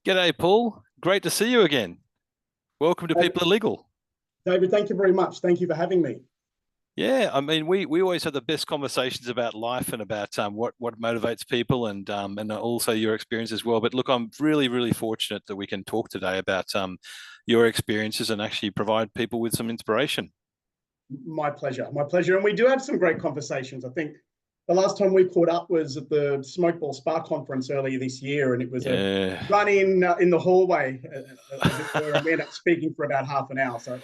G'day, Paul. Great to see you again. Welcome to David, People Are Legal. David, thank you very much. Thank you for having me. Yeah, I mean, we always have the best conversations about life and about what motivates people and also your experience as well. But look, I'm really fortunate that we can talk today about your experiences and actually provide people with some inspiration. My pleasure. My pleasure. And we do have some great conversations. I think the last time we caught up was at the Smokeball Spa conference earlier this year, and it was a Yeah. run in the hallway, as it were, and we ended up speaking for about half an hour. So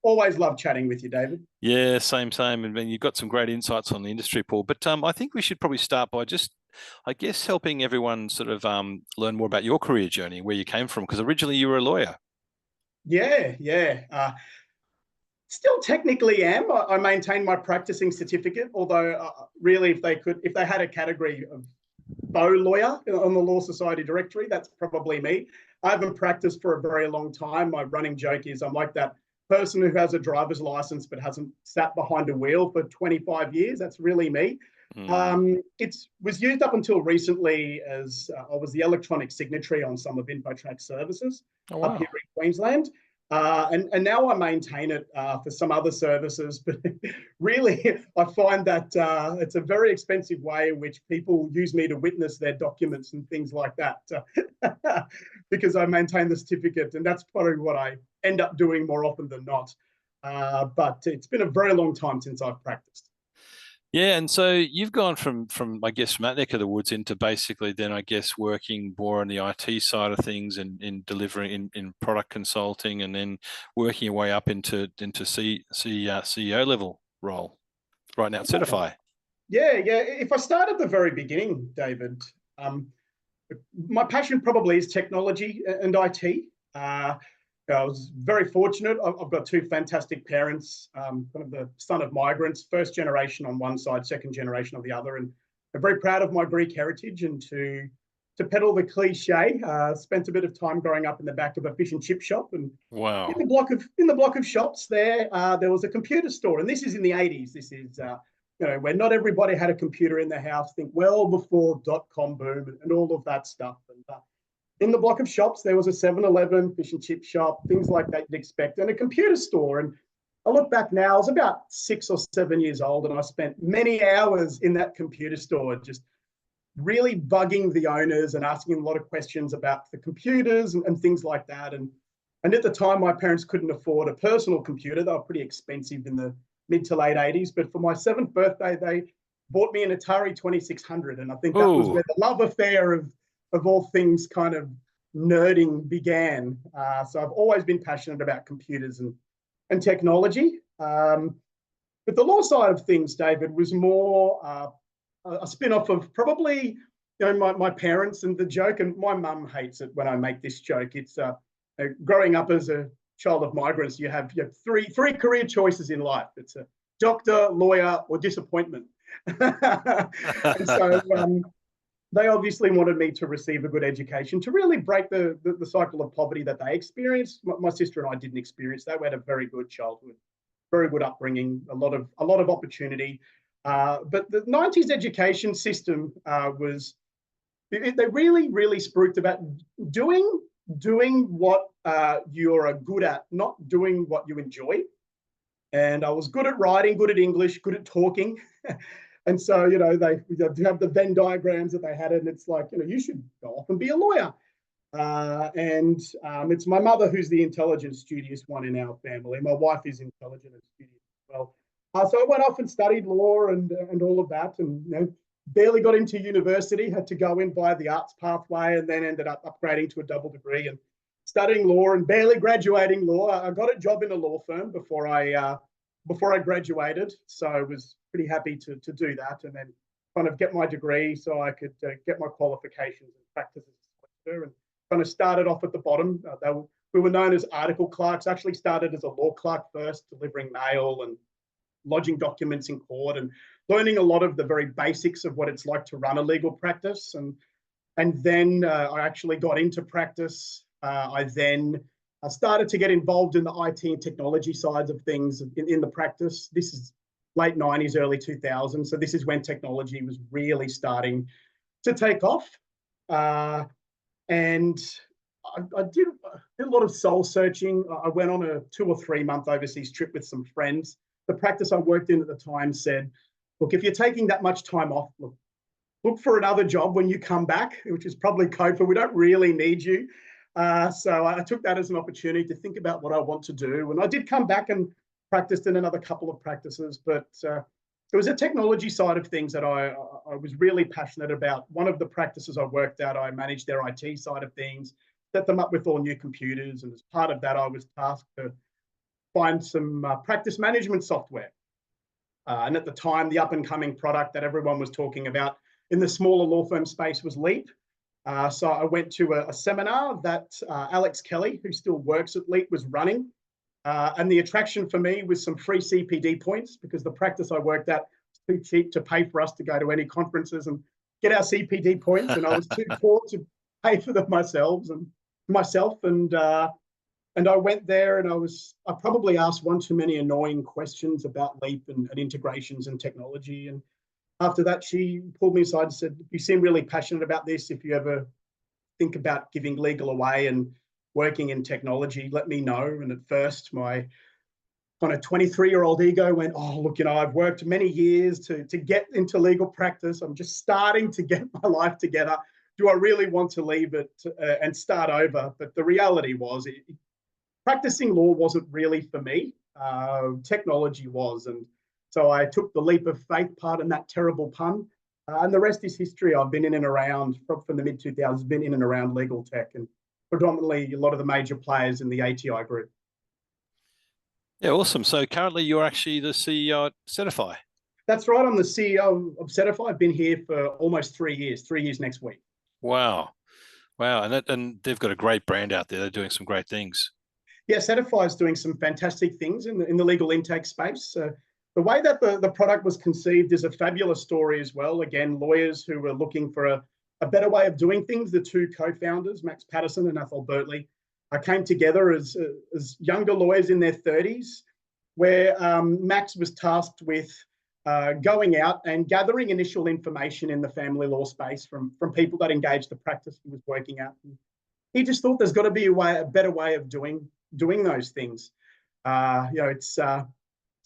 always love chatting with you, David. Yeah, same. And you've got some great insights on the industry, Paul. But I think we should probably start by just, I guess, helping everyone sort of learn more about your career journey, where you came from, because originally you were a lawyer. Yeah. Still technically am. I maintain my practicing certificate, although really, if they had a category of faux lawyer on the Law Society directory, that's probably me. I haven't practiced for a very long time. My running joke is I'm like that person who has a driver's license but hasn't sat behind a wheel for 25 years. That's really me. Mm. It was used up until recently as I was the electronic signatory on some of InfoTrack's services Oh, up here wow. in Queensland. And now I maintain it for some other services, but really I find that it's a very expensive way in which people use me to witness their documents and things like that because I maintain the certificate, and that's probably what I end up doing more often than not. But it's been a very long time since I've practiced. Yeah, and so you've gone from I guess from that neck of the woods into basically then I guess working more on the IT side of things and in delivering in product consulting and then working your way up into CEO level role right now at Certify. Yeah. If I start at the very beginning, David, um, my passion probably is technology and IT. I was very fortunate. I've got two fantastic parents, kind of the son of migrants, first generation on one side, second generation on the other, and I'm very proud of my Greek heritage. And to peddle the cliche, spent a bit of time growing up in the back of a fish and chip shop, and Wow. in the block of shops there was a computer store, and this is in the 80s. This is where not everybody had a computer in their house. Think well before dot-com boom and all of that stuff. And in the block of shops, there was a 7-Eleven, fish and chip shop, things like that you'd expect, and a computer store. And I look back now, I was about 6 or 7 years old, and I spent many hours in that computer store just really bugging the owners and asking them a lot of questions about the computers and things like that. And at the time, my parents couldn't afford a personal computer. They were pretty expensive in the mid to late 80s. But for my seventh birthday, they bought me an Atari 2600. And I think that was Oh, where the love affair of all things kind of nerding began. So I've always been passionate about computers and technology. But the law side of things, David, was more a spin-off of probably my parents and the joke. And my mum hates it when I make this joke. It's growing up as a child of migrants, you have three career choices in life. It's a doctor, lawyer, or disappointment. And so they obviously wanted me to receive a good education to really break the cycle of poverty that they experienced. My sister and I didn't experience that. We had a very good childhood, very good upbringing, a lot of opportunity. But the 90s education system they really spruiked about doing what you're good at, not doing what you enjoy. And I was good at writing, good at English, good at talking. And so, they have the Venn diagrams that they had, and it's like, you should go off and be a lawyer. And it's my mother who's the intelligent, studious one in our family. My wife is intelligent and studious as well. So I went off and studied law and all of that, and barely got into university. Had to go in via the arts pathway, and then ended up upgrading to a double degree and studying law and barely graduating law. I got a job in a law firm before I graduated, so I was pretty happy to do that, and then kind of get my degree so I could get my qualifications and practice as a solicitor, and kind of started off at the bottom. We were known as article clerks. Actually started as a law clerk first, delivering mail and lodging documents in court and learning a lot of the very basics of what it's like to run a legal practice. And then I actually got into practice. I started to get involved in the IT and technology sides of things in the practice. This is late 90s, early 2000s. So this is when technology was really starting to take off. And I did a lot of soul searching. I went on a 2 or 3 month overseas trip with some friends. The practice I worked in at the time said, look, if you're taking that much time off, look for another job when you come back, which is probably code for we don't really need you. So I took that as an opportunity to think about what I want to do. And I did come back and practiced in another couple of practices, but it was a technology side of things that I was really passionate about. One of the practices I worked at, I managed their IT side of things, set them up with all new computers. And as part of that, I was tasked to find some practice management software. And at the time, the up and coming product that everyone was talking about in the smaller law firm space was Leap. So I went to a seminar that Alex Kelly, who still works at Leap, was running. And the attraction for me was some free CPD points because the practice I worked at was too cheap to pay for us to go to any conferences and get our CPD points. And I was too poor to pay for them myself. And I went there and I probably asked one too many annoying questions about Leap and integrations and technology. And after that, she pulled me aside and said, you seem really passionate about this. If you ever think about giving legal away and working in technology, let me know. And at first, my kind of 23-year-old ego went, oh, look, I've worked many years to get into legal practice. I'm just starting to get my life together. Do I really want to leave it and start over? But the reality was practicing law wasn't really for me. Technology was. And so I took the leap of faith, pardon that terrible pun. And the rest is history. I've been in and around from the mid-2000s, been in and around legal tech and predominantly a lot of the major players in the ATI group. Yeah, awesome. So currently you're actually the CEO at Certify. That's right. I'm the CEO of Certify. I've been here for almost 3 years, 3 years next week. Wow. Wow. And they've got a great brand out there. They're doing some great things. Yeah, Certify is doing some fantastic things in the legal intake space. The way that the product was conceived is a fabulous story as well. Again, lawyers who were looking for a better way of doing things. The two co-founders, Max Patterson and Athol Bertley, came together as younger lawyers in their 30s, where Max was tasked with going out and gathering initial information in the family law space from people that engaged the practice he was working at. And he just thought there's got to be a better way of doing those things.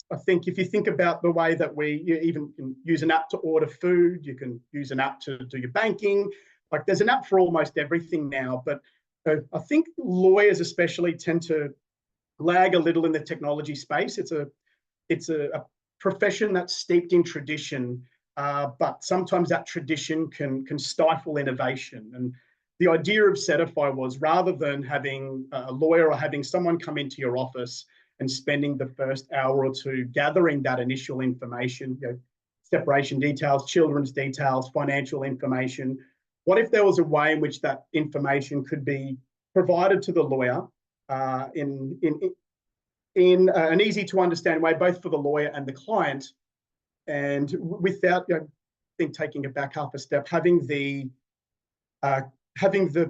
I think if you think about the way that you even can use an app to order food, you can use an app to do your banking. Like there's an app for almost everything now. But I think lawyers especially tend to lag a little in the technology space. It's a profession that's steeped in tradition, but sometimes that tradition can stifle innovation. And the idea of Certify was rather than having a lawyer or having someone come into your office and spending the first hour or two gathering that initial information, separation details, children's details, financial information. What if there was a way in which that information could be provided to the lawyer in an easy to understand way, both for the lawyer and the client, and without, I think taking it back half a step, having the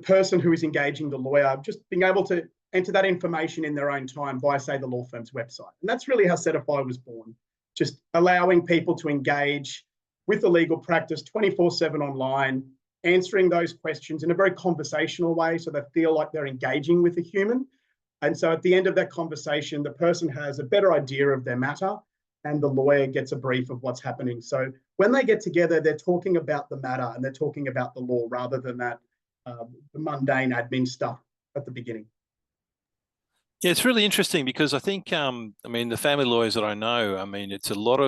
person who is engaging the lawyer just being able to enter that information in their own time via, say, the law firm's website. And that's really how Certify was born, just allowing people to engage with the legal practice 24/7 online, answering those questions in a very conversational way so they feel like they're engaging with a human. And so at the end of that conversation, the person has a better idea of their matter and the lawyer gets a brief of what's happening. So when they get together, they're talking about the matter and they're talking about the law rather than that the mundane admin stuff at the beginning. Yeah, it's really interesting because I think, the family lawyers that I know, there's a lot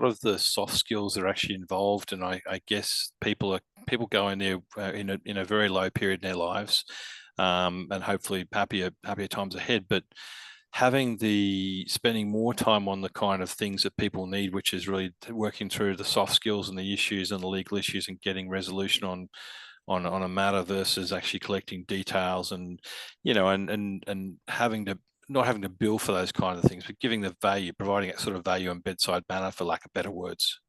of the soft skills that are actually involved, and I guess people go in there in a very low period in their lives, and hopefully happier times ahead. But spending more time on the kind of things that people need, which is really working through the soft skills and the issues and the legal issues and getting resolution on a matter versus actually collecting details and not having to bill for those kind of things, but giving the value, providing that sort of value and bedside manner, for lack of better words.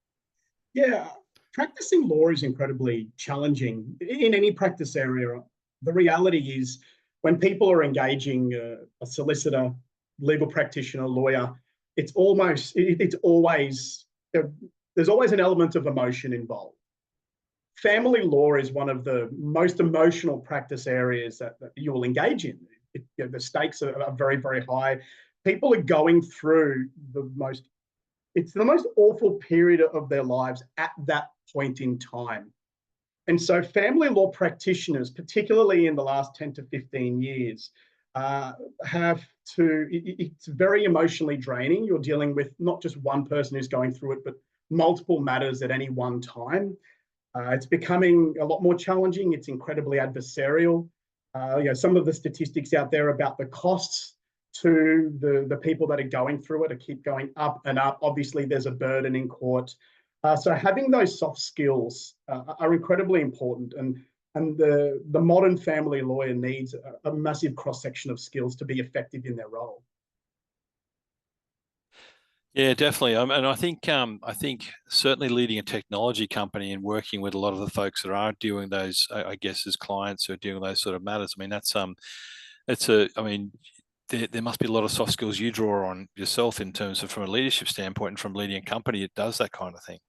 Yeah, practicing law is incredibly challenging in any practice area. The reality is when people are engaging a solicitor, legal practitioner, lawyer, there's always an element of emotion involved. family law is one of the most emotional practice areas that you will engage in. The stakes are very, very high. People are going through it's the most awful period of their lives at that point in time. And so family law practitioners, particularly in the last 10 to 15 years, it's very emotionally draining. You're dealing with not just one person who's going through it, but multiple matters at any one time. It's becoming a lot more challenging. It's incredibly adversarial. Some of the statistics out there about the costs to the people that are going through it keep going up and up. Obviously, there's a burden in court. So having those soft skills are incredibly important. And the modern family lawyer needs a massive cross-section of skills to be effective in their role. Yeah, definitely. And I think certainly leading a technology company and working with a lot of the folks that are doing those, I guess, as clients who are doing those sort of matters. I mean, there must be a lot of soft skills you draw on yourself in terms of from a leadership standpoint and from leading a company that does that kind of thing.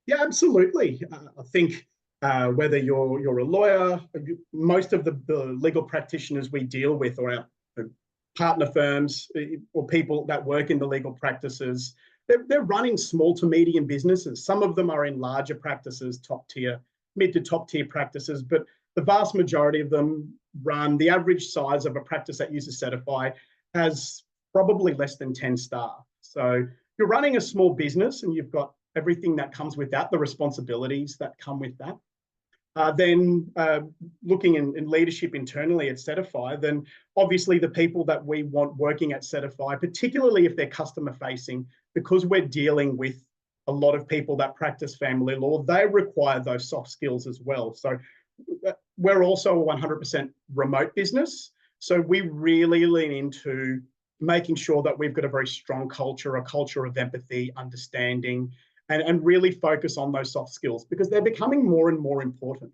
Yeah, absolutely. I think whether you're a lawyer, most of the legal practitioners we deal with are our partner firms or people that work in the legal practices. They're running small to medium businesses. Some of them are in larger practices, mid to top tier practices, but the vast majority of them run. The average size of a practice that uses Certify has probably less than 10 staff. So you're running a small business and you've got everything that comes with that, the responsibilities that come with that. Then looking in leadership internally at Certify, then obviously the people that we want working at Certify, particularly if they're customer facing, because we're dealing with a lot of people that practice family law, they require those soft skills as well. So we're also a 100% remote business. So we really lean into making sure that we've got a very strong culture, a culture of empathy, understanding, and really focus on those soft skills because they're becoming more and more important.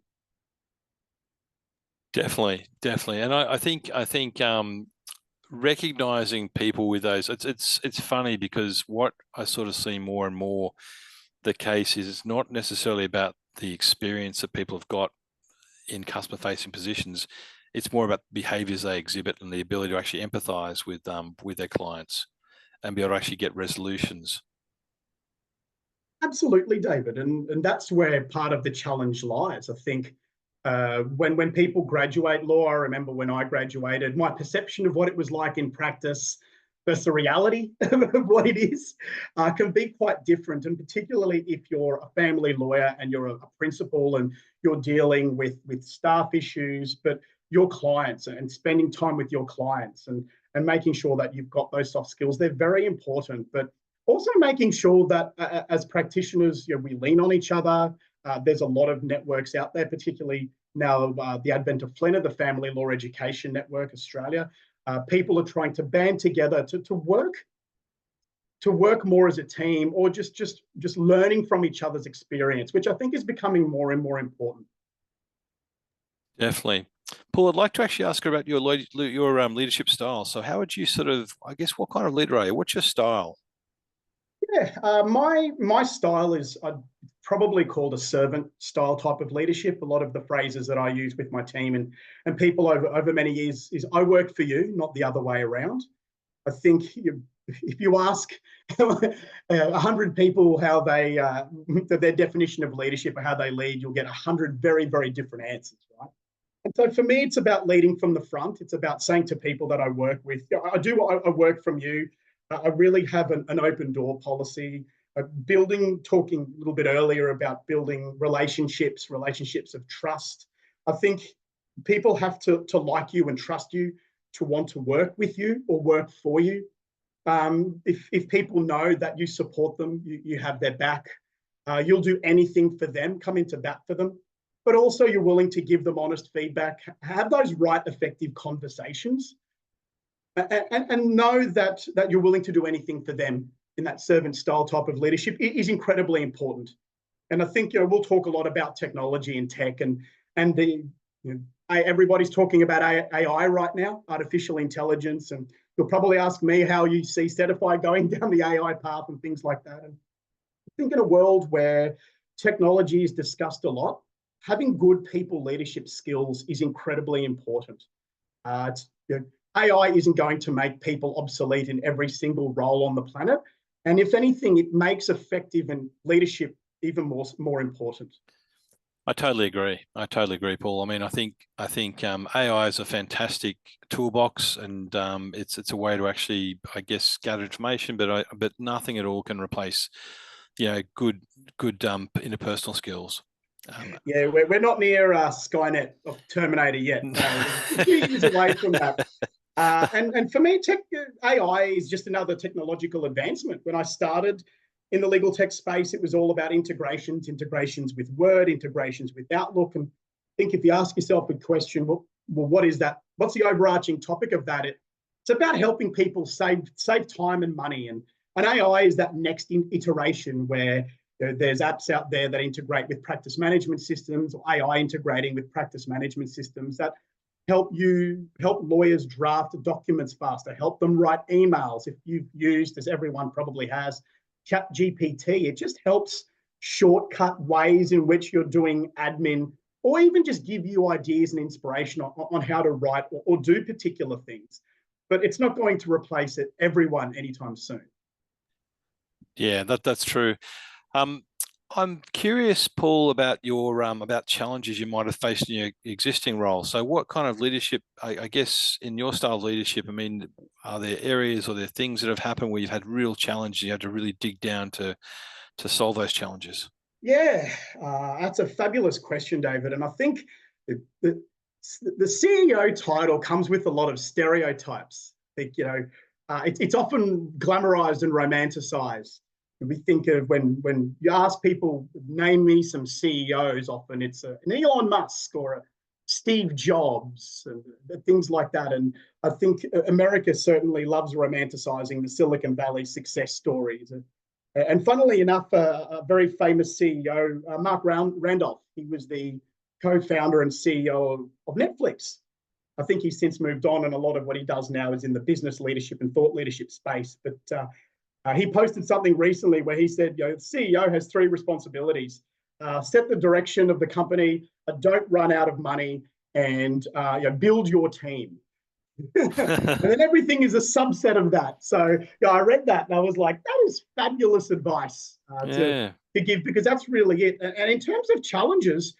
Definitely. And I think recognizing people with those, it's funny because what I sort of see more and more the case is it's not necessarily about the experience that people have got in customer facing positions. It's more about behaviors they exhibit and the ability to actually empathize with their clients and be able to actually get resolutions. Absolutely, David. And that's where part of the challenge lies. I think when people graduate law, I remember when I graduated, my perception of what it was like in practice versus the reality of what it is can be quite different. And particularly if you're a family lawyer and you're a principal and you're dealing with staff issues, but your clients and spending time with your clients and making sure that you've got those soft skills, they're very important. But also making sure that as practitioners, we lean on each other. There's a lot of networks out there, particularly now the advent of FLENA, the Family Law Education Network Australia. People are trying to band together to work more as a team or just learning from each other's experience, which I think is becoming more and more important. Definitely. Paul, I'd like to actually ask about your leadership style. So how would you I guess, what kind of leader are you? What's your style? Yeah, my style is I'd probably called a servant style type of leadership. A lot of the phrases that I use with my team and people over many years is I work for you, not the other way around. I think if you ask 100 people how their definition of leadership or how they lead, you'll get 100 very, very different answers, right? And so for me, it's about leading from the front. It's about saying to people that I work with, I work from you. I really have an open door policy, talking a little bit earlier about building relationships of trust. I think people have to like you and trust you to want to work with you or work for you. If people know that you support them, you have their back, you'll do anything for them, come into bat for them, but also you're willing to give them honest feedback, have those right, effective conversations. And know that you're willing to do anything for them in that servant style type of leadership is incredibly important. And I think we'll talk a lot about technology and tech and everybody's talking about AI right now, artificial intelligence, and you'll probably ask me how you see Certify going down the AI path and things like that. And I think in a world where technology is discussed a lot, having good people leadership skills is incredibly important. AI isn't going to make people obsolete in every single role on the planet. And if anything, it makes effective and leadership even more important. I totally agree. Paul. I mean, I think AI is a fantastic toolbox, and it's a way to actually, I guess, gather information, but nothing at all can replace, good interpersonal skills. Yeah, we're not near Skynet or Terminator yet. We're 2 years away from that. And for me, AI is just another technological advancement. When I started in the legal tech space, it was all about integrations with Word, integrations with Outlook. And I think if you ask yourself a question, well, what is that? What's the overarching topic of that? It's about helping people save time and money. And AI is that next iteration where there's apps out there that integrate with practice management systems, or AI integrating with practice management systems that help lawyers draft documents faster, help them write emails. If you've used, as everyone probably has, ChatGPT, it just helps shortcut ways in which you're doing admin, or even just give you ideas and inspiration on how to write or do particular things. But it's not going to replace everyone anytime soon. Yeah, that's true. I'm curious, Paul, about your about challenges you might have faced in your existing role. So, what kind of leadership, I guess, in your style of leadership? I mean, are there areas or there things that have happened where you've had real challenges? You had to really dig down to solve those challenges. Yeah, that's a fabulous question, David. And I think the CEO title comes with a lot of stereotypes. I think it's often glamorized and romanticized. We think of when you ask people, name me some CEOs, often it's an Elon Musk or a Steve Jobs and things like that. And I think America certainly loves romanticizing the Silicon Valley success stories. And funnily enough, a very famous CEO, Mark Randolph, he was the co-founder and CEO of Netflix. I think he's since moved on, and a lot of what he does now is in the business leadership and thought leadership space. But he posted something recently where he said, the CEO has 3 responsibilities: set the direction of the company, don't run out of money, and build your team. And then everything is a subset of that. So I read that and I was like, that is fabulous advice to give, because that's really it. And in terms of challenges,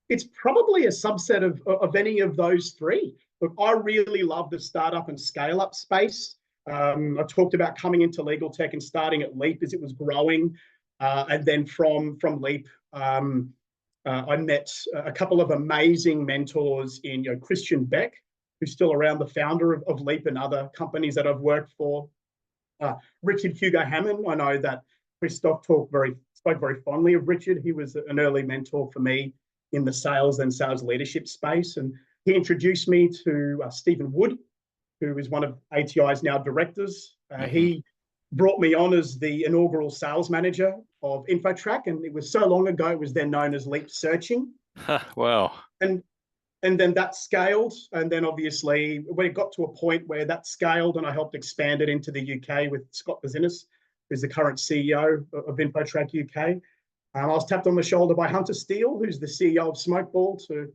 it's probably a subset of any of those 3. Look, I really love the startup and scale up space. I talked about coming into legal tech and starting at Leap as it was growing. And then from Leap, I met a couple of amazing mentors in Christian Beck, who's still around, the founder of Leap and other companies that I've worked for. Richard Hugo Hammond, I know that Christoph spoke very fondly of Richard. He was an early mentor for me in the sales and sales leadership space. And he introduced me to Stephen Wood, who is one of ATI's now directors. He brought me on as the inaugural sales manager of InfoTrack, and it was so long ago, it was then known as Leap Searching. Wow. And then that scaled. And then obviously when it got to a point where that scaled, and I helped expand it into the UK with Scott Bazinis, who's the current CEO of InfoTrack UK. I was tapped on the shoulder by Hunter Steele, who's the CEO of Smokeball, to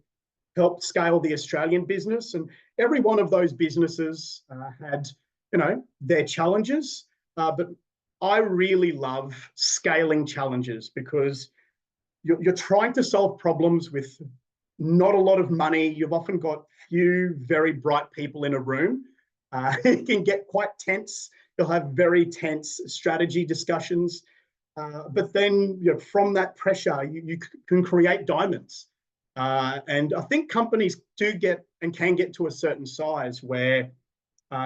help scale the Australian business. And every one of those businesses had, their challenges. But I really love scaling challenges, because you're trying to solve problems with not a lot of money. You've often got few very bright people in a room. It can get quite tense. You'll have very tense strategy discussions. But then from that pressure, you can create diamonds. And I think companies do get and can get to a certain size where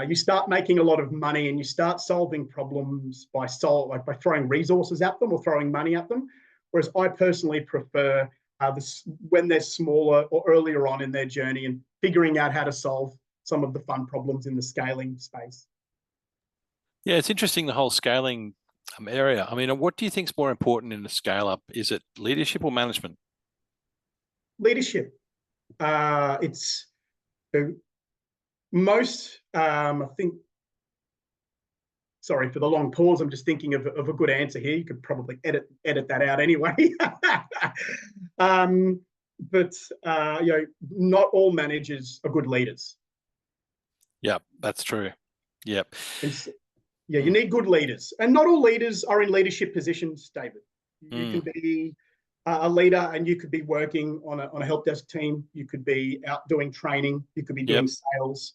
you start making a lot of money and you start solving problems by throwing resources at them or throwing money at them. Whereas I personally prefer when they're smaller or earlier on in their journey and figuring out how to solve some of the fun problems in the scaling space. Yeah, it's interesting, the whole scaling area. I mean, what do you think is more important in the scale up? Is it leadership or management? Leadership. It's most, I think, sorry for the long pause. I'm just thinking of a good answer here. You could probably edit that out anyway. but not all managers are good leaders. Yeah, that's true. Yep. And you need good leaders, and not all leaders are in leadership positions, David. You can be a leader and you could be working on a help desk team. You could be out doing training. You could be doing sales.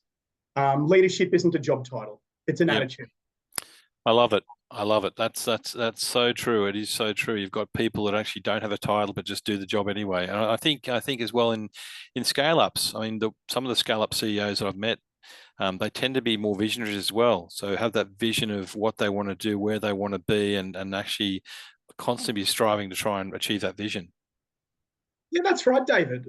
Leadership isn't a job title. It's an attitude. I love it. I love it. That's so true. It is so true. You've got people that actually don't have a title but just do the job anyway. And I think as well in scale ups. I mean, some of the scale up CEOs that I've met, they tend to be more visionaries as well. So have that vision of what they want to do, where they want to be, and actually constantly be striving to try and achieve that vision. Yeah, that's right, David.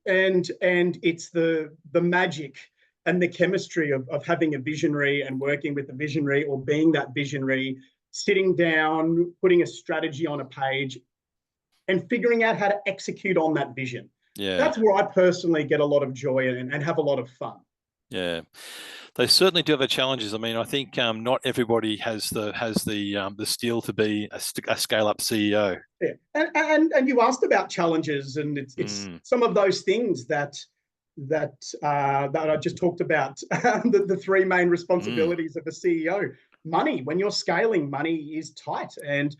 And it's the magic and the chemistry of having a visionary and working with a visionary, or being that visionary, sitting down, putting a strategy on a page and figuring out how to execute on that vision. Yeah. That's where I personally get a lot of joy and have a lot of fun. Yeah, they certainly do have their challenges. I mean, I think not everybody has the steel to be a scale up CEO. Yeah, and you asked about challenges, and it's some of those things that I just talked about. The three main responsibilities of a CEO. Money. When you're scaling, money is tight, and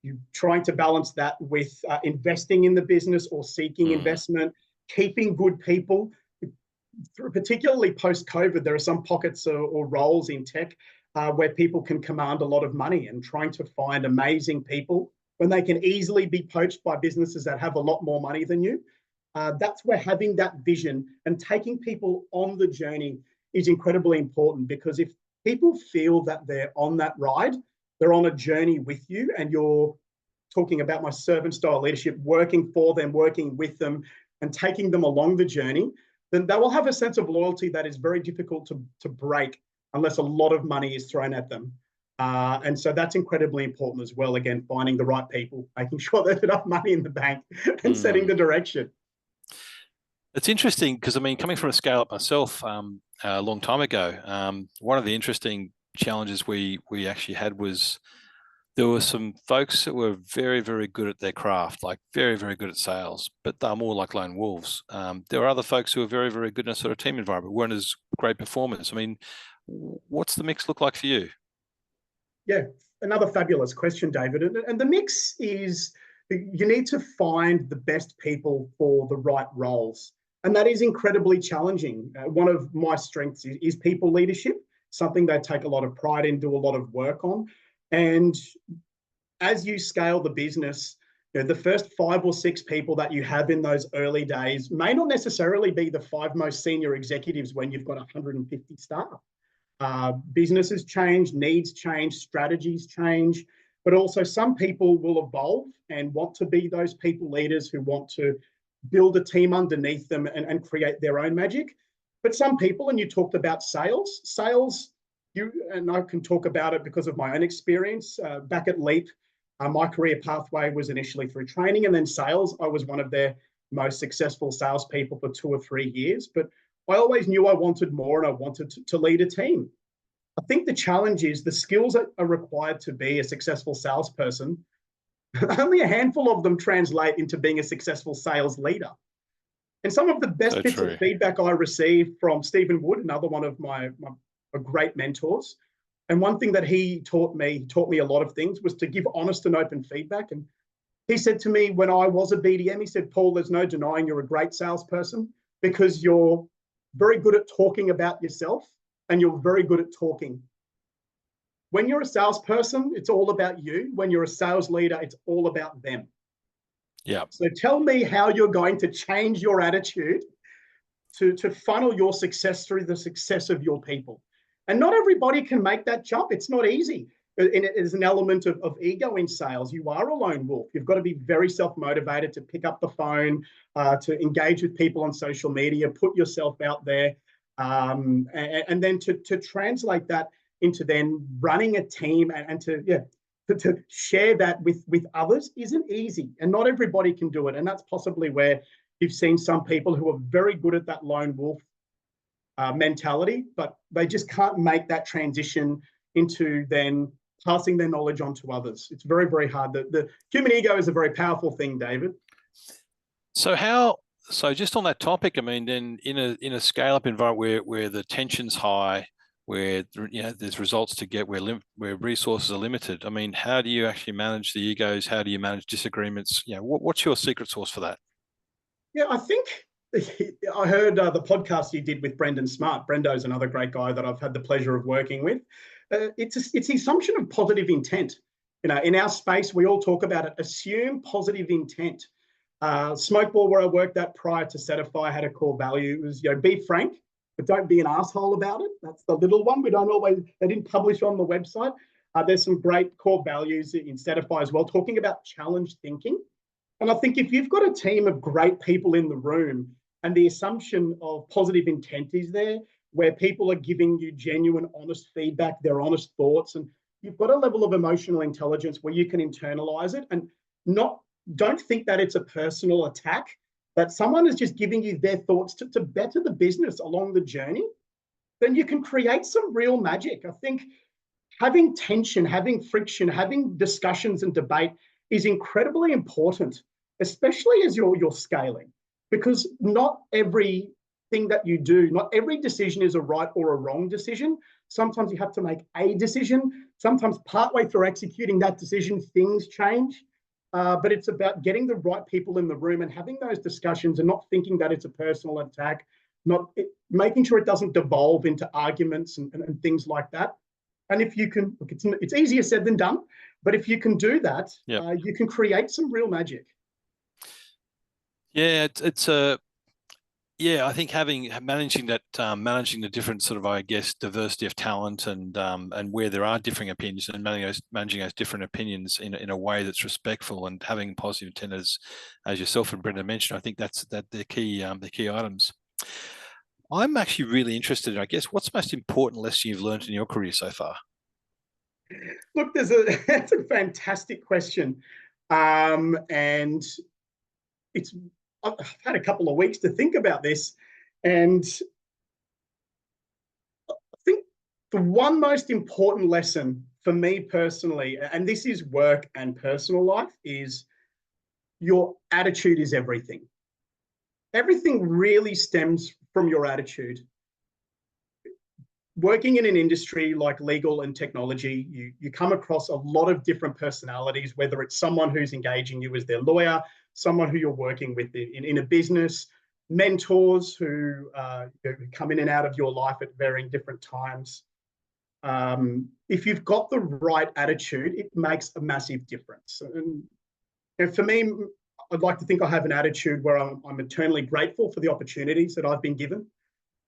you're trying to balance that with investing in the business or seeking investment, keeping good people. Particularly post-COVID, there are some pockets or roles in tech where people can command a lot of money, and trying to find amazing people when they can easily be poached by businesses that have a lot more money than you. That's where having that vision and taking people on the journey is incredibly important, because if people feel that they're on that ride, they're on a journey with you, and you're talking about my servant style leadership, working for them, working with them, and taking them along the journey, then they will have a sense of loyalty that is very difficult to break unless a lot of money is thrown at them. And so that's incredibly important as well. Again, finding the right people, making sure there's enough money in the bank, and setting the direction. It's interesting because, I mean, coming from a scale up myself a long time ago, one of the interesting challenges we actually had was there were some folks that were very, very good at their craft, like very, very good at sales, but they're more like lone wolves. There are other folks who are very, very good in a sort of team environment, weren't as great performers. I mean, what's the mix look like for you? Yeah, another fabulous question, David. And the mix is, you need to find the best people for the right roles. And that is incredibly challenging. One of my strengths is people leadership, something they take a lot of pride in, do a lot of work on. And as you scale the business, the first 5 or 6 people that you have in those early days may not necessarily be the 5 most senior executives when you've got 150 staff. Businesses change, needs change, strategies change, but also some people will evolve and want to be those people leaders who want to build a team underneath them and create their own magic. But some people, and you talked about sales, and I can talk about it because of my own experience. Back at Leap, my career pathway was initially through training and then sales. I was one of their most successful salespeople for 2 or 3 years, but I always knew I wanted more, and I wanted to lead a team. I think the challenge is the skills that are required to be a successful salesperson. Only a handful of them translate into being a successful sales leader. And some of the best bits of feedback I received from Stephen Wood, another one of my great mentors. And one thing that he taught me a lot of things, was to give honest and open feedback. And he said to me when I was a BDM, he said, Paul, there's no denying you're a great salesperson, because you're very good at talking about yourself, and you're very good at talking. When you're a salesperson, it's all about you. When you're a sales leader, it's all about them. Yeah. So tell me how you're going to change your attitude to funnel your success through the success of your people. And not everybody can make that jump. It's not easy. It is an element of ego in sales. You are a lone wolf. You've got to be very self-motivated to pick up the phone, to engage with people on social media, put yourself out there, and then to translate that into then running a team and to share that with others isn't easy. And not everybody can do it. And that's possibly where you've seen some people who are very good at that lone wolf mentality, but they just can't make that transition into then passing their knowledge on to others. It's very, very hard. The human ego is a very powerful thing, David. So just on that topic, I mean, then in a scale up environment where the tension's high, where there's results to get, where resources are limited. I mean, how do you actually manage the egos? How do you manage disagreements? What's your secret sauce for that? Yeah, I think I heard the podcast you did with Brendan Smart. Brendo's another great guy that I've had the pleasure of working with. It's the assumption of positive intent. In our space, we all talk about it. Assume positive intent. Smokeball, where I worked at prior to Certify, had a core value. It was, be frank, but don't be an asshole about it. That's the little one. They didn't publish on the website. There's some great core values in Certify as well, talking about challenge thinking. And I think if you've got a team of great people in the room and the assumption of positive intent is there, where people are giving you genuine, honest feedback, their honest thoughts, and you've got a level of emotional intelligence where you can internalize it and don't think that it's a personal attack, that someone is just giving you their thoughts to better the business along the journey, then you can create some real magic. I think having tension, having friction, having discussions and debate is incredibly important, especially as you're scaling, because not everything that you do, not every decision is a right or a wrong decision. Sometimes you have to make a decision. Sometimes partway through executing that decision, things change. But it's about getting the right people in the room and having those discussions and not thinking that it's a personal attack, making sure it doesn't devolve into arguments and things like that. And if you can, look, it's easier said than done, but if you can do that, you can create some real magic. Yeah, I think managing the different sort of, I guess, diversity of talent and where there are differing opinions, and managing those different opinions in a way that's respectful and having positive intent, as yourself and Brenda mentioned. I think that's the key items. I'm actually really interested in, I guess, what's the most important lesson you've learned in your career so far? Look, that's a fantastic question, and I've had a couple of weeks to think about this, and I think the one most important lesson for me personally, and this is work and personal life, is your attitude is everything. Everything really stems from your attitude. Working in an industry like legal and technology, you come across a lot of different personalities, whether it's someone who's engaging you as their lawyer, someone who you're working with in a business, mentors who come in and out of your life at varying different times. If you've got the right attitude, it makes a massive difference. And for me, I'd like to think I have an attitude where I'm eternally grateful for the opportunities that I've been given.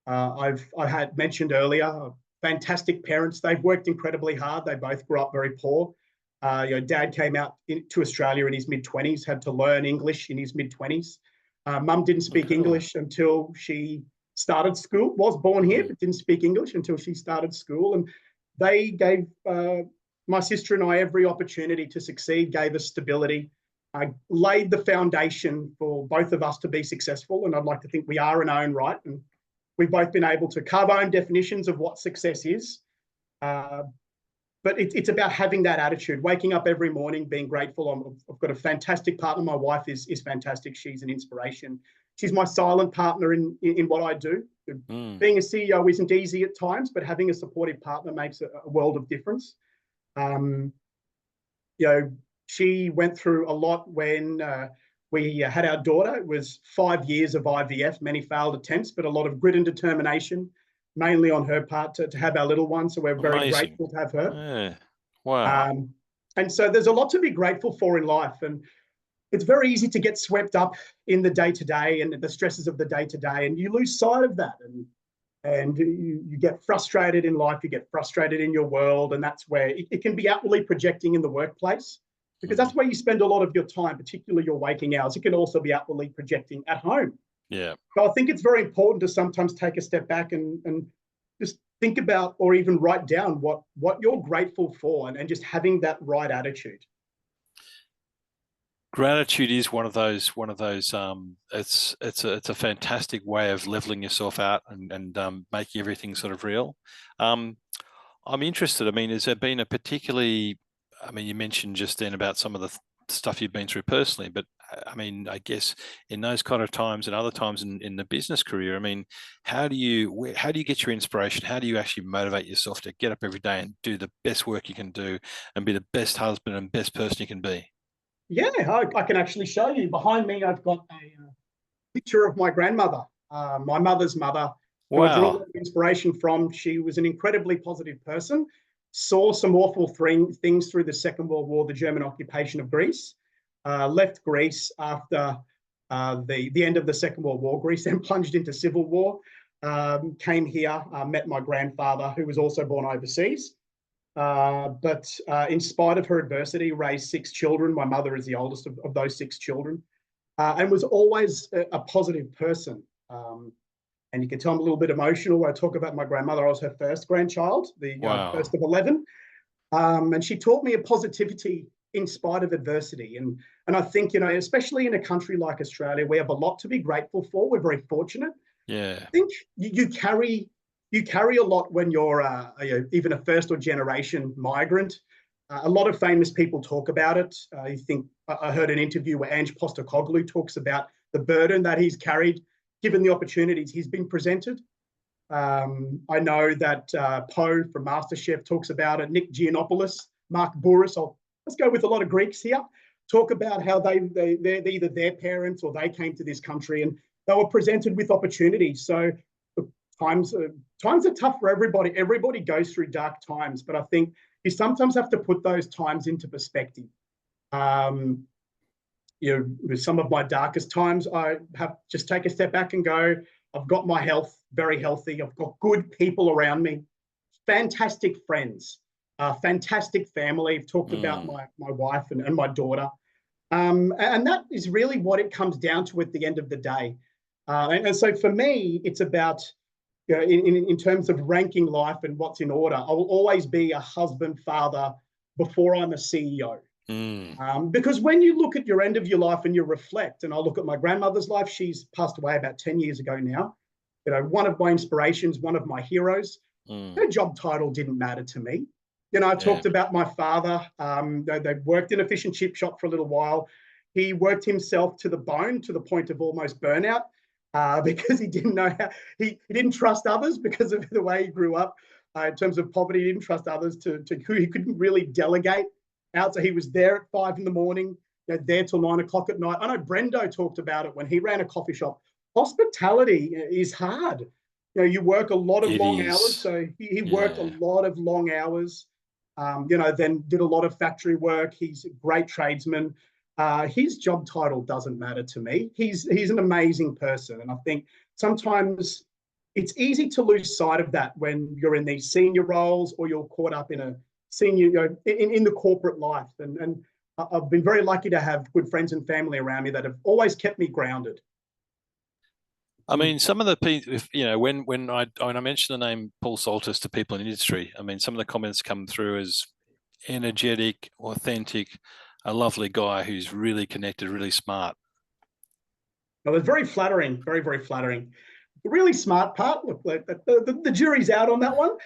I had mentioned earlier, fantastic parents. They've worked incredibly hard. They both grew up very poor. Dad came out to Australia in his mid-20s, had to learn English in his mid-20s. Mum didn't speak English until she started school, was born here, but didn't speak English until she started school. And they gave my sister and I every opportunity to succeed, gave us stability. I laid the foundation for both of us to be successful. And I'd like to think we are in our own right. And we've both been able to carve our own definitions of what success is. But it's about having that attitude, waking up every morning, being grateful. I've got a fantastic partner. My wife is fantastic. She's an inspiration. She's my silent partner in what I do. Being a CEO isn't easy at times, but having a supportive partner makes a world of difference. She went through a lot when we had our daughter. It was 5 years of IVF, many failed attempts, but a lot of grit and determination, mainly on her part, to have our little one. So we're very grateful to have her. Yeah. Wow. And so there's a lot to be grateful for in life. And it's very easy to get swept up in the day-to-day and the stresses of the day-to-day, and you lose sight of that. And you get frustrated in life, you get frustrated in your world, and that's where it can be outwardly projecting in the workplace, because that's where you spend a lot of your time, particularly your waking hours. It can also be outwardly projecting at home. Yeah. So I think it's very important to sometimes take a step back and just think about, or even write down what you're grateful for, and just having that right attitude. Gratitude is one of those. It's a fantastic way of leveling yourself out and making everything sort of real. I'm interested. I mean, has there been a particularly? I mean, you mentioned just then about some of the stuff you've been through personally, but I mean, I guess in those kind of times and other times in the business career, I mean, how do you get your inspiration? How do you actually motivate yourself to get up every day and do the best work you can do and be the best husband and best person you can be? Yeah, I can actually show you. Behind me, I've got a picture of my grandmother, my mother's mother, who I draw a lot Wow. of inspiration from. She was an incredibly positive person, saw some awful things through the Second World War, the German occupation of Greece, left Greece after the end of the Second World War. Greece then plunged into civil war, came here, met my grandfather, who was also born overseas. But in spite of her adversity, raised six children. My mother is the oldest of those six children, and was always a positive person. And you can tell I'm a little bit emotional when I talk about my grandmother. I was her first grandchild, the first Wow. of 11. And she taught me a positivity in spite of adversity. And I think, especially in a country like Australia, we have a lot to be grateful for. We're very fortunate. I Yeah. think you carry a lot when you're even a first or generation migrant. A lot of famous people talk about it. I heard an interview where Ange Postecoglou talks about the burden that he's carried, given the opportunities he's been presented. I know that Poe from MasterChef talks about it. Nick Giannopoulos, Mark Bouris. Let's go with a lot of Greeks here. Talk about how they're either their parents or they came to this country and they were presented with opportunities. So times are tough for everybody. Everybody goes through dark times, but I think you sometimes have to put those times into perspective. Um, with some of my darkest times, I have just take a step back and go, I've got my health very healthy. I've got good people around me, fantastic friends, fantastic family. I've talked about Mm. my wife and my daughter. And that is really what it comes down to at the end of the day. And so for me, it's about, in terms of ranking life and what's in order, I will always be a husband, father before I'm a CEO. Mm. Because when you look at your end of your life and you reflect, and I look at my grandmother's life, she's passed away about 10 years ago now. One of my inspirations, one of my heroes, Mm. her job title didn't matter to me. I Yeah. talked about my father. They worked in a fish and chip shop for a little while. He worked himself to the bone, to the point of almost burnout, because he didn't know how, he didn't trust others because of the way he grew up. In terms of poverty, he didn't trust others he couldn't really delegate out. So he was there at 5 a.m, there till 9 o'clock at night. I know Brendo talked about it when he ran a coffee shop. Hospitality is hard. You work a lot of It long hours. is. So he worked a Yeah. lot of long hours, then did a lot of factory work. He's a great tradesman. His job title doesn't matter to me. He's an amazing person. And I think sometimes it's easy to lose sight of that when you're in these senior roles or you're caught up in a senior, in the corporate life. And I've been very lucky to have good friends and family around me that have always kept me grounded. I mean, some of the people, when I mention the name Paul Psaltis to people in the industry, I mean, some of the comments come through as energetic, authentic, a lovely guy who's really connected, really smart. Well, it's very flattering, very, very flattering. The really smart part, look, the jury's out on that one.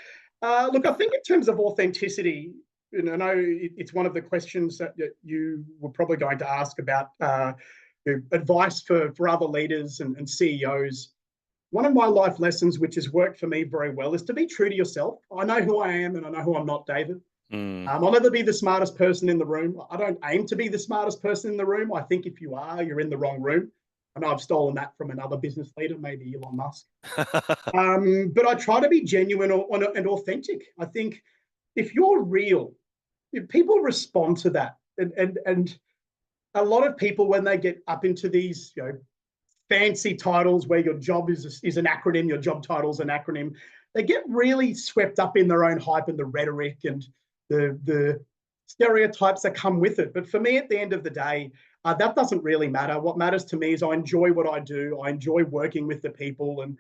Look, I think in terms of authenticity, I know it's one of the questions that you were probably going to ask about advice for other leaders and CEOs. One of my life lessons, which has worked for me very well, is to be true to yourself. I know who I am and I know who I'm not, David. Mm. I'll never be the smartest person in the room. I don't aim to be the smartest person in the room. I think if you are, you're in the wrong room. I know I've stolen that from another business leader, maybe Elon Musk. But I try to be genuine and authentic. I think if you're real, if people respond to that. And a lot of people, when they get up into these fancy titles where your job is an acronym, your job title is an acronym, they get really swept up in their own hype and the rhetoric and the stereotypes that come with it. But for me, at the end of the day, that doesn't really matter. What matters to me is I enjoy what I do. I enjoy working with the people, and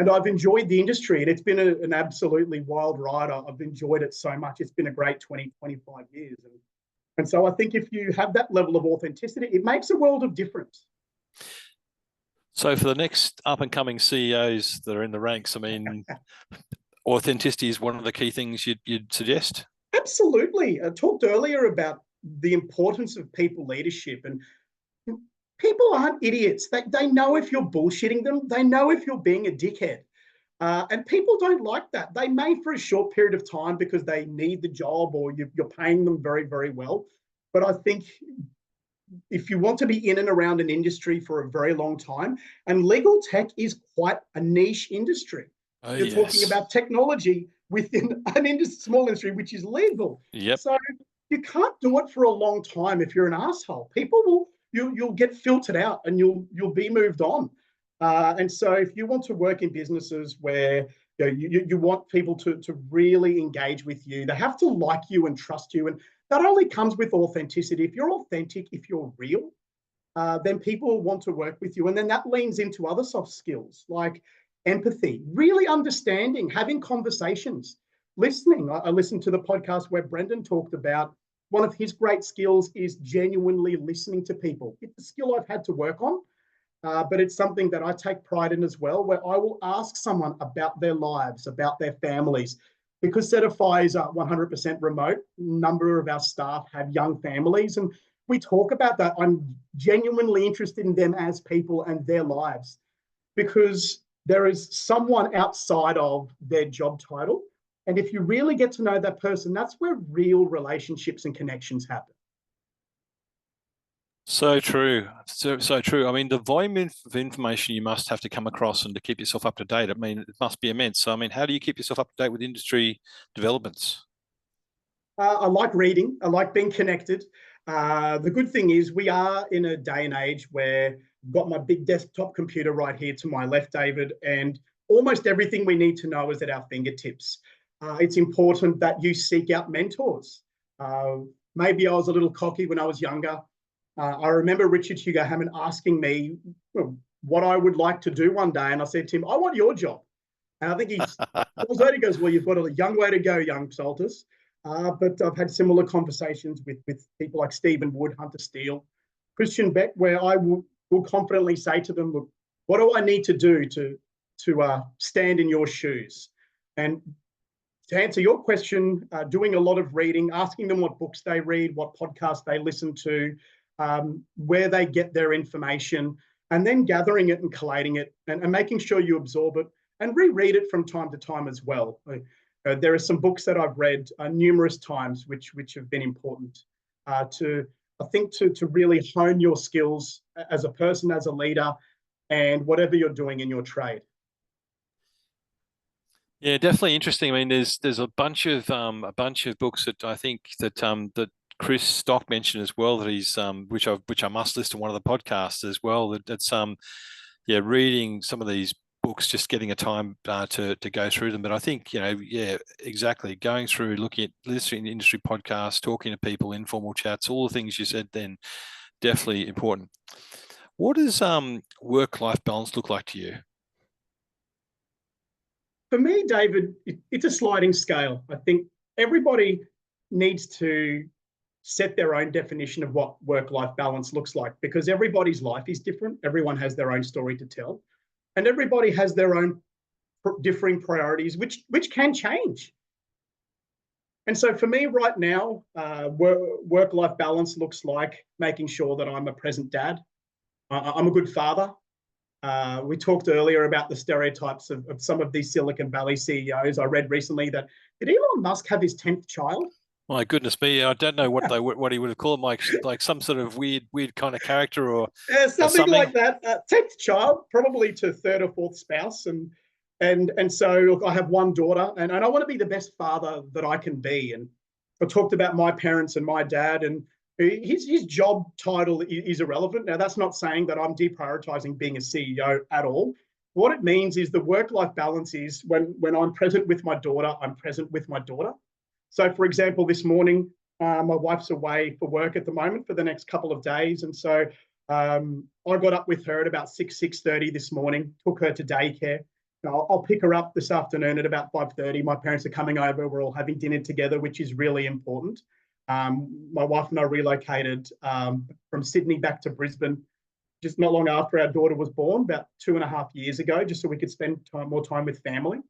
I've enjoyed the industry. And it's been an absolutely wild ride. I've enjoyed it so much. It's been a great 20, 25 years. And so I think if you have that level of authenticity, it makes a world of difference. So for the next up and coming CEOs that are in the ranks, I mean, authenticity is one of the key things you'd suggest. Absolutely. I talked earlier about the importance of people leadership. And people aren't idiots. They know if you're bullshitting them. They know if you're being a dickhead. And people don't like that. They may for a short period of time because they need the job or you're paying them very, very well. But I think if you want to be in and around an industry for a very long time, and legal tech is quite a niche industry. Oh, You're talking yes. about technology within an small industry, which is legal. Yep. So you can't do it for a long time if you're an asshole. People will you'll get filtered out and you'll be moved on. And so if you want to work in businesses where you want people to really engage with you, they have to like you and trust you. And that only comes with authenticity. If you're authentic, if you're real, then people want to work with you. And then that leans into other soft skills like empathy, really understanding, having conversations, listening. I listened to the podcast where Brendan talked about one of his great skills is genuinely listening to people. It's a skill I've had to work on, but it's something that I take pride in as well, where I will ask someone about their lives, about their families. Because Certify is 100% remote, a number of our staff have young families, and we talk about that. I'm genuinely interested in them as people and their lives, because there is someone outside of their job title. And if you really get to know that person, that's where real relationships and connections happen. So true. So true. I mean, the volume of information you must have to come across and to keep yourself up to date, I mean, it must be immense. So, I mean, how do you keep yourself up to date with industry developments? I like reading. I like being connected. The good thing is we are in a day and age where I've got my big desktop computer right here to my left, David, and almost everything we need to know is at our fingertips. It's important that you seek out mentors. Uh, Maybe I was a little cocky when I was younger. I remember Richard Hugo Hammond asking me what I would like to do one day, and I said to him, "I want your job." And I think he goes, "Well, you've got a young way to go, young Psaltis." But I've had similar conversations with people like Stephen Wood, Hunter Steele, Christian Beck, where I will confidently say to them, "Look, what do I need to do to stand in your shoes?" And to answer your question, doing a lot of reading, asking them what books they read, what podcasts they listen to, where they get their information, and then gathering it and collating it and making sure you absorb it and reread it from time to time as well. There are some books that I've read numerous times, which have been important to really hone your skills as a person, as a leader, and whatever you're doing in your trade. Yeah, definitely interesting. I mean, there's a bunch of books that I think that Chris Stock mentioned as well that he's which I must listen to one of the podcasts as well. That's yeah, reading some of these books, just getting a time to go through them. But I think yeah, exactly, going through, looking at listening to industry podcasts, talking to people, informal chats, all the things you said then, definitely important. What does work-life balance look like to you? For me, David, it's a sliding scale. I think everybody needs to set their own definition of what work-life balance looks like, because everybody's life is different. Everyone has their own story to tell, and everybody has their own differing priorities, which can change. And so for me right now, work-life balance looks like making sure that I'm a present dad. I'm a good father. We talked earlier about the stereotypes of some of these Silicon Valley CEOs. I read recently that did Elon Musk have his 10th child? My goodness me, I don't know Yeah. what he would have called like some sort of weird kind of character or Something something. like that. 10th child, probably to third or fourth spouse, and so look, I have one daughter, and I want to be the best father that I can be. And I talked about my parents and my dad, and his job title is irrelevant. Now, that's not saying that I'm deprioritizing being a CEO at all. What it means is the work-life balance is when I'm present with my daughter, I'm present with my daughter. So, for example, this morning, my wife's away for work at the moment for the next couple of days, and so I got up with her at about 6:30 this morning, took her to daycare. I'll pick her up this afternoon at about 5:30. My parents are coming over. We're all having dinner together, which is really important. My wife and I relocated from Sydney back to Brisbane just not long after our daughter was born, about 2.5 years ago, just so we could spend more time with family.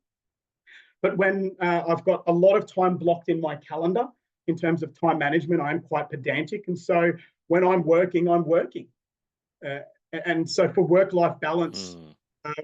But when I've got a lot of time blocked in my calendar in terms of time management, I'm quite pedantic. And so when I'm working, I'm working. Uh, and so for work-life balance, Mm.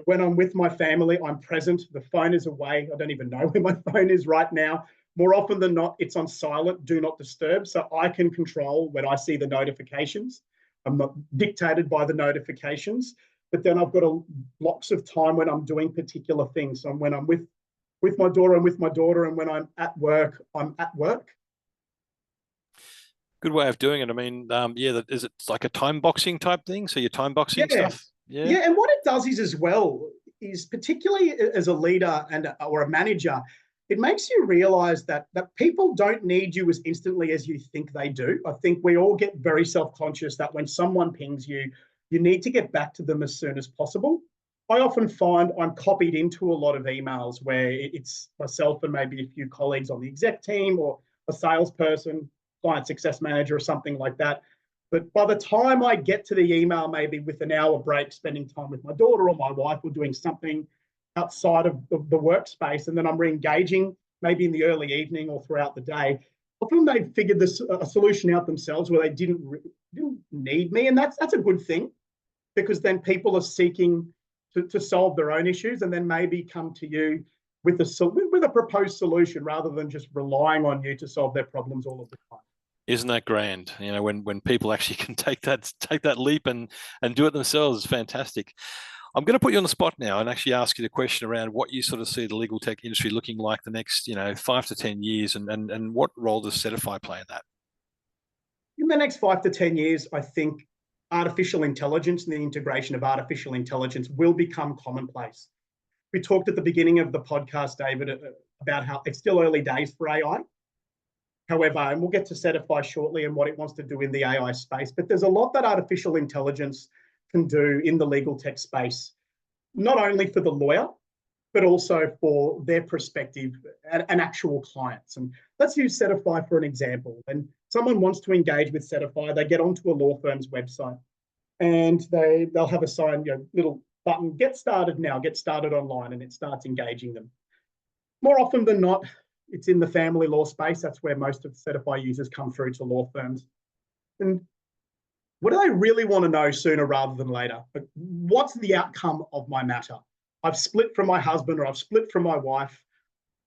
when I'm with my family, I'm present. The phone is away. I don't even know where my phone is right now. More often than not, it's on silent, do not disturb. So I can control when I see the notifications. I'm not dictated by the notifications, but then I've got blocks of time when I'm doing particular things. So when I'm with my daughter, I'm with my daughter, and when I'm at work, I'm at work. Good way of doing it. I mean, yeah, is it like a time boxing type thing? So you're time boxing Yeah, stuff? Yeah. yeah. And what it does is as well is particularly as a leader and or a manager, it makes you realize that people don't need you as instantly as you think they do. I think we all get very self-conscious that when someone pings you, you need to get back to them as soon as possible. I often find I'm copied into a lot of emails where it's myself and maybe a few colleagues on the exec team or a salesperson, client success manager, or something like that. But by the time I get to the email, maybe with an hour break, spending time with my daughter or my wife or doing something outside of the workspace, and then I'm re-engaging maybe in the early evening or throughout the day, often they've figured this a solution out themselves where they didn't need me. And that's a good thing, because then people are seeking to solve their own issues and then maybe come to you with a proposed solution rather than just relying on you to solve their problems all of the time. Isn't that grand? You know, when people actually can take that leap and do it themselves, is fantastic. I'm going to put you on the spot now and actually ask you the question around what you sort of see the legal tech industry looking like the next, 5 to 10 years, and what role does Certify play in that? In the next 5 to 10 years, I think artificial intelligence and the integration of artificial intelligence will become commonplace. We talked at the beginning of the podcast, David, about how it's still early days for AI. However, and we'll get to Certify shortly and what it wants to do in the AI space, but there's a lot that artificial intelligence can do in the legal tech space, not only for the lawyer, but also for their perspective and actual clients. And let's use Certify for an example. When someone wants to engage with Certify, they get onto a law firm's website and they'll have a sign, little button, get started now, get started online, and it starts engaging them. More often than not, it's in the family law space. That's where most of the Certify users come through to law firms. And what do they really want to know sooner rather than later? But what's the outcome of my matter? I've split from my husband or I've split from my wife.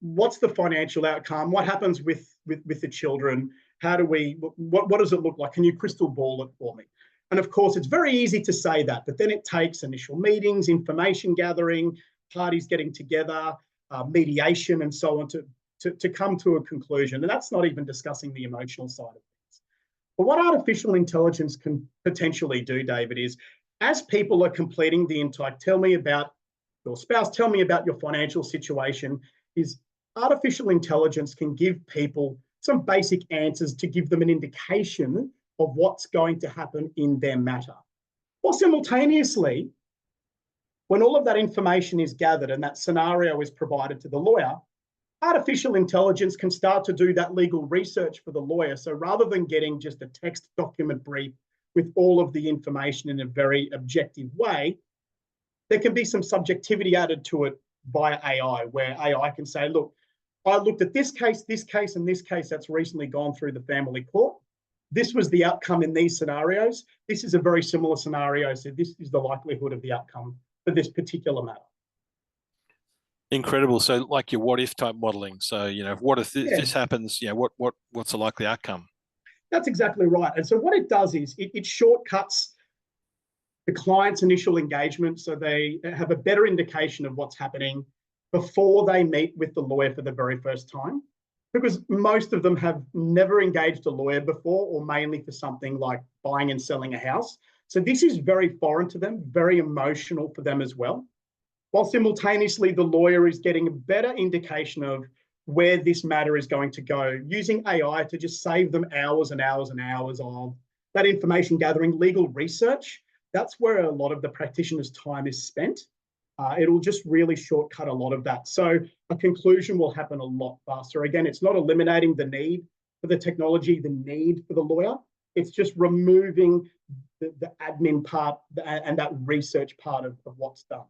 What's the financial outcome? What happens with the children? What does it look like? Can you crystal ball it for me? And of course, it's very easy to say that, but then it takes initial meetings, information gathering, parties getting together, mediation, and so on to come to a conclusion. And that's not even discussing the emotional side of things. But what artificial intelligence can potentially do, David, is as people are completing the intake, tell me about your spouse, tell me about your financial situation, is artificial intelligence can give people some basic answers to give them an indication of what's going to happen in their matter. Or simultaneously, when all of that information is gathered and that scenario is provided to the lawyer, artificial intelligence can start to do that legal research for the lawyer. So rather than getting just a text document brief with all of the information in a very objective way, there can be some subjectivity added to it via AI, where AI can say, look, I looked at this case, and this case that's recently gone through the family court. This was the outcome in these scenarios. This is a very similar scenario. So this is the likelihood of the outcome for this particular matter. Incredible. So like your what if type modeling. So, what if this happens, what's the likely outcome? That's exactly right. And so what it does is it shortcuts the client's initial engagement, so they have a better indication of what's happening before they meet with the lawyer for the very first time, because most of them have never engaged a lawyer before, or mainly for something like buying and selling a house. So this is very foreign to them, very emotional for them as well, while simultaneously the lawyer is getting a better indication of where this matter is going to go, using AI to just save them hours and hours and hours of that information gathering, legal research. That's where a lot of the practitioner's time is spent. It'll just really shortcut a lot of that. So a conclusion will happen a lot faster. Again, it's not eliminating the need for the technology, the need for the lawyer. It's just removing the admin part and that research part of what's done.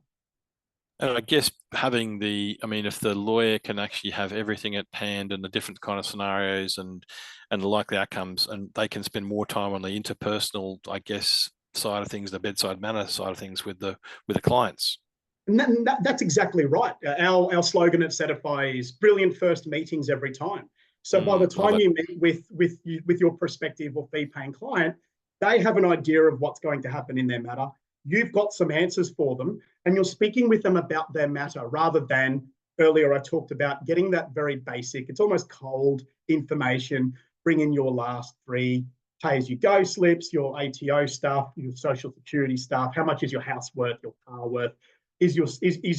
And I guess if the lawyer can actually have everything at hand and the different kind of scenarios and the likely outcomes, and they can spend more time on the interpersonal, I guess, side of things, the bedside manner side of things with the clients. And that's exactly right. Our slogan at Certify is brilliant first meetings every time. So by the time you meet with your prospective or fee-paying client, they have an idea of what's going to happen in their matter. You've got some answers for them, and you're speaking with them about their matter rather than earlier I talked about getting that very basic, it's almost cold information, bring in your last 3 pay-as-you-go slips, your ATO stuff, your social security stuff, how much is your house worth, your car worth, is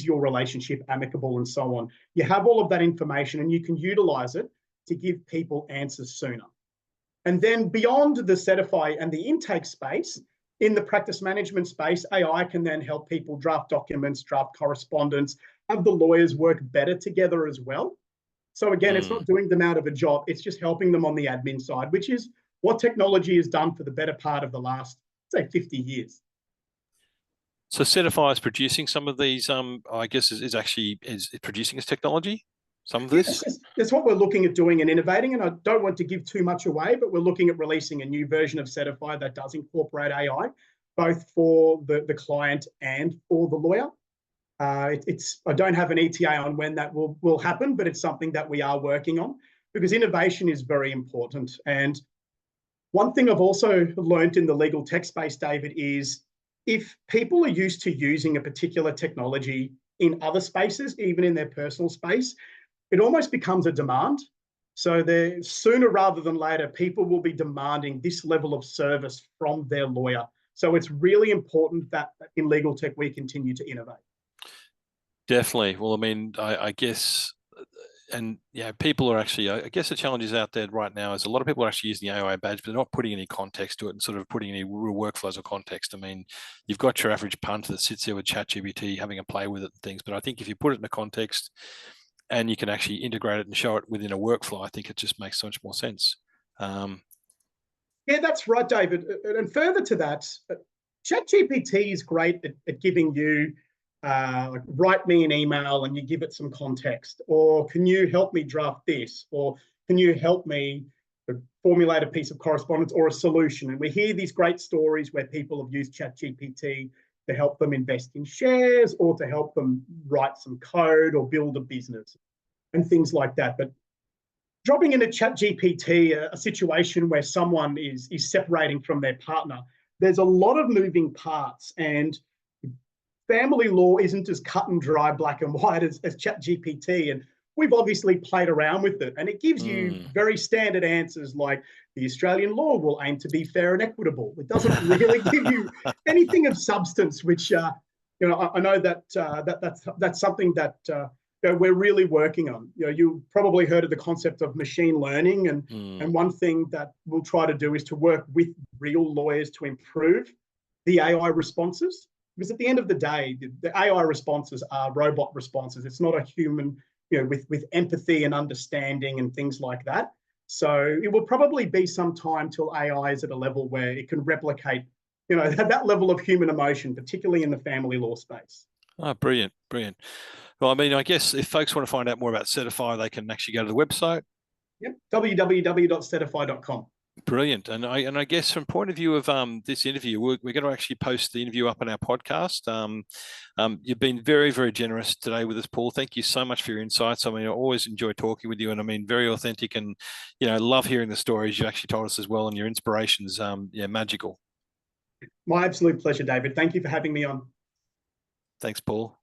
your relationship amicable, and so on. You have all of that information and you can utilize it to give people answers sooner. And then beyond the Certify and the intake space, in the practice management space, AI can then help people draft documents, draft correspondence, have the lawyers work better together as well. So again, it's not doing them out of a job, it's just helping them on the admin side, which is what technology has done for the better part of the last, say, 50 years. So Certify is producing some of these, I guess is producing this technology, some of this? Yes, that's what we're looking at doing and innovating. And I don't want to give too much away, but we're looking at releasing a new version of Certify that does incorporate AI, both for the client and for the lawyer. I don't have an ETA on when that will happen, but it's something that we are working on because innovation is very important. And one thing I've also learned in the legal tech space, David, is if people are used to using a particular technology in other spaces, even in their personal space, it almost becomes a demand. So sooner rather than later, people will be demanding this level of service from their lawyer. So it's really important that in legal tech, we continue to innovate. Definitely. Well, I mean, I guess, and yeah, people are actually, I guess the challenge is out there right now is a lot of people are actually using the AI badge, but they're not putting any context to it and sort of putting any real workflows or context. I mean, you've got your average punter that sits there with ChatGPT having a play with it and things, but I think if you put it in a context and you can actually integrate it and show it within a workflow, I think it just makes so much more sense. Yeah, that's right, David. And further to that, ChatGPT is great at giving you, write me an email and you give it some context, or can you help me draft this, or can you help me formulate a piece of correspondence or a solution. And we hear these great stories where people have used ChatGPT to help them invest in shares or to help them write some code or build a business and things like that. But dropping into ChatGPT, a situation where someone is separating from their partner, there's a lot of moving parts, and family law isn't as cut and dry, black and white as ChatGPT. And we've obviously played around with it, and it gives you very standard answers like the Australian law will aim to be fair and equitable. It doesn't really give you anything of substance, which I know that that's something that we're really working on. You probably heard of the concept of machine learning, and one thing that we'll try to do is to work with real lawyers to improve the AI responses. Because at the end of the day, the AI responses are robot responses. It's not a human, with empathy and understanding and things like that. So it will probably be some time till AI is at a level where it can replicate, that level of human emotion, particularly in the family law space. Oh, brilliant, brilliant. Well, I mean, I guess if folks want to find out more about Certify, they can actually go to the website. Yep, www.certify.com. Brilliant. And I guess from point of view of this interview, we're going to actually post the interview up on our podcast. You've been very, very generous today with us, Paul. Thank you so much for your insights. I mean, I always enjoy talking with you, and I mean, very authentic, and love hearing the stories you actually told us as well, and your inspirations. Magical. My absolute pleasure, David. Thank you for having me on. Thanks, Paul.